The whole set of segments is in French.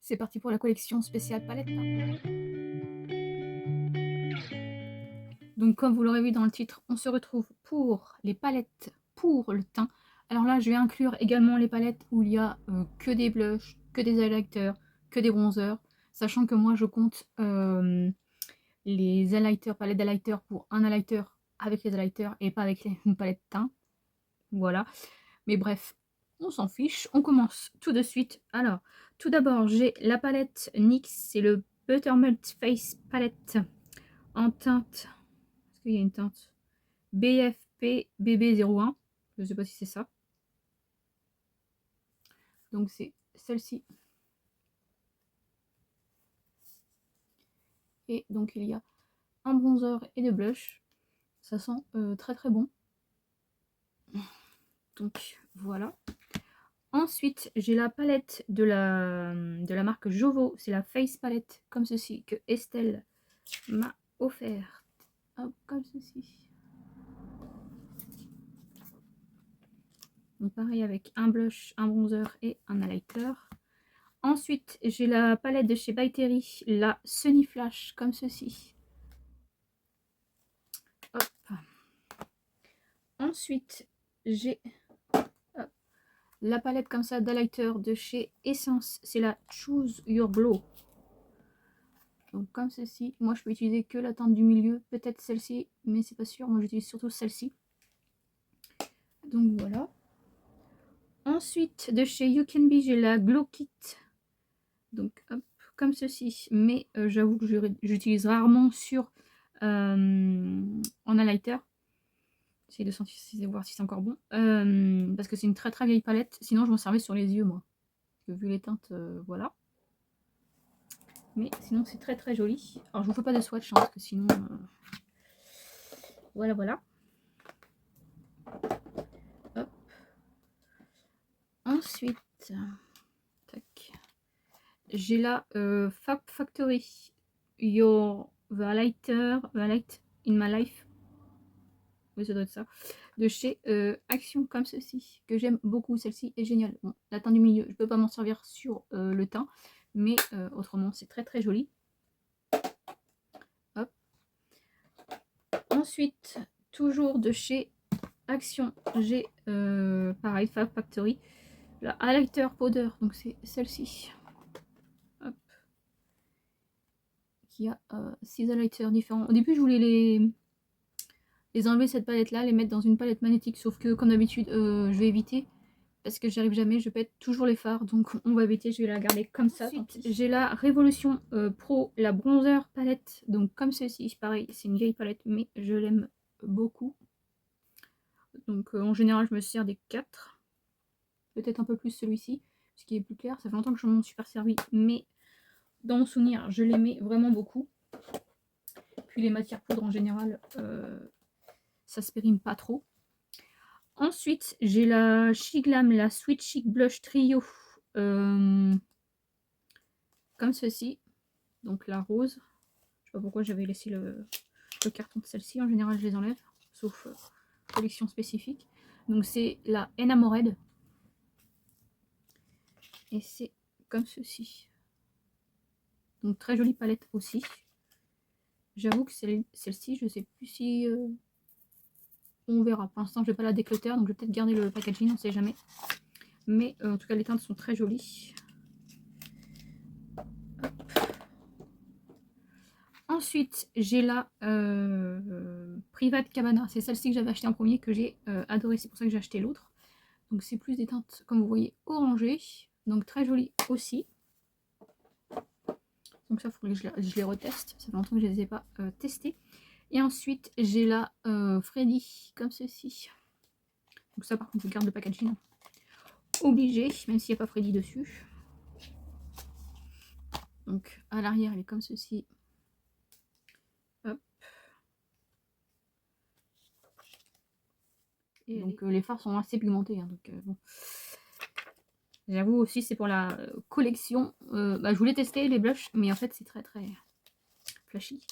C'est parti pour la collection spéciale palette. Donc comme vous l'aurez vu dans le titre, on se retrouve pour les palettes pour le teint. Alors là, je vais inclure également les palettes où il y a que des blushs, que des highlighters, que des bronzers. Sachant que moi, je compte les highlighters, palettes d'highlighters pour un highlighter avec les highlighters et pas avec une palette teint. Voilà. Mais bref, on s'en fiche. On commence tout de suite. Alors, tout d'abord, j'ai la palette NYX. C'est le Buttermelt Face Palette en teinte. Est-ce qu'il y a une teinte BFP BB01. Je ne sais pas si c'est ça. Donc, c'est celle-ci. Et donc, il y a un bronzer et des blushs. Ça sent très très bon. Donc, voilà. Ensuite, j'ai la palette de la marque Jovo. C'est la Face Palette, comme ceci, que Estelle m'a offert. Hop, comme ceci. Donc pareil avec un blush, un bronzer et un highlighter. Ensuite, j'ai la palette de chez By Terry, la Sunny Flash, comme ceci. Hop. Ensuite, j'ai la palette comme ça d'highlighter de chez Essence. C'est la Choose Your Glow. Donc comme ceci. Moi, je peux utiliser que la teinte du milieu. Peut-être celle-ci, mais c'est pas sûr. Moi, j'utilise surtout celle-ci. Donc voilà. Ensuite, de chez You Can Be, j'ai la Glow Kit. Donc hop, comme ceci. Mais j'avoue que j'utilise rarement sur en highlighter. J'essaie de sentir, voir si c'est encore bon. Parce que c'est une très très vieille palette. Sinon, je m'en servais sur les yeux, moi. Parce que vu les teintes, voilà. Mais sinon, c'est très très joli. Alors, je vous fais pas de swatch, hein, parce que sinon... Voilà, voilà. Hop. Ensuite, tac. J'ai la Fab Factory. The Light in My Life. Oui, ça doit être ça. De chez Action, comme ceci. Que j'aime beaucoup. Celle-ci est géniale. Bon, la teinte du milieu, je peux pas m'en servir sur le teint. Mais autrement, c'est très très joli. Hop. Ensuite, toujours de chez Action, j'ai pareil, Fab Factory. La highlighter powder, donc c'est celle-ci. Hop. Qui a 6 highlighters différents. Au début, je voulais les enlever cette palette là, les mettre dans une palette magnétique, sauf que comme d'habitude je vais éviter parce que j'arrive jamais, je pète toujours les fards, donc on va éviter, je vais la garder comme ça. J'ai la Révolution Pro, la bronzer palette, donc comme ceci, pareil, c'est une vieille palette mais je l'aime beaucoup. Donc en général je me sers des 4, peut-être un peu plus celui-ci, ce qui est plus clair, ça fait longtemps que je m'en suis pas servi, mais dans mon souvenir je l'aimais vraiment beaucoup. Puis les matières poudres en général, ça se périme pas trop. Ensuite, j'ai la Chic Glam, la Sweet Chic Blush Trio. Comme ceci. Donc la rose. Je sais pas pourquoi j'avais laissé le carton de celle-ci. En général, je les enlève. Sauf collection spécifique. Donc c'est la Enamored. Et c'est comme ceci. Donc très jolie palette aussi. J'avoue que celle-ci, je sais plus si... on verra. Pour l'instant, je vais pas la déclutter. Donc je vais peut-être garder le packaging, on sait jamais. Mais en tout cas, les teintes sont très jolies. Ensuite, j'ai la Private Cabana. C'est celle-ci que j'avais acheté en premier, que j'ai adoré. C'est pour ça que j'ai acheté l'autre. Donc c'est plus des teintes, comme vous voyez, orangées. Donc très jolies aussi. Donc ça, il faudrait que je les reteste. Ça fait longtemps que je ne les ai pas testées. Et ensuite, j'ai la Freddy, comme ceci. Donc ça, par contre, je garde le packaging. Obligé, même s'il n'y a pas Freddy dessus. Donc à l'arrière, elle est comme ceci. Hop. Et donc les fards sont assez pigmentés. Hein, donc bon. J'avoue aussi, c'est pour la collection. Je voulais tester les blushs, mais en fait, c'est très très flashy.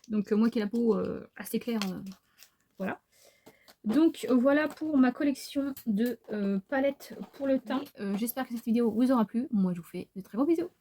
Donc moi qui ai la peau assez claire, voilà. Donc voilà pour ma collection de palettes pour le teint. J'espère que cette vidéo vous aura plu. Moi, je vous fais de très gros bisous.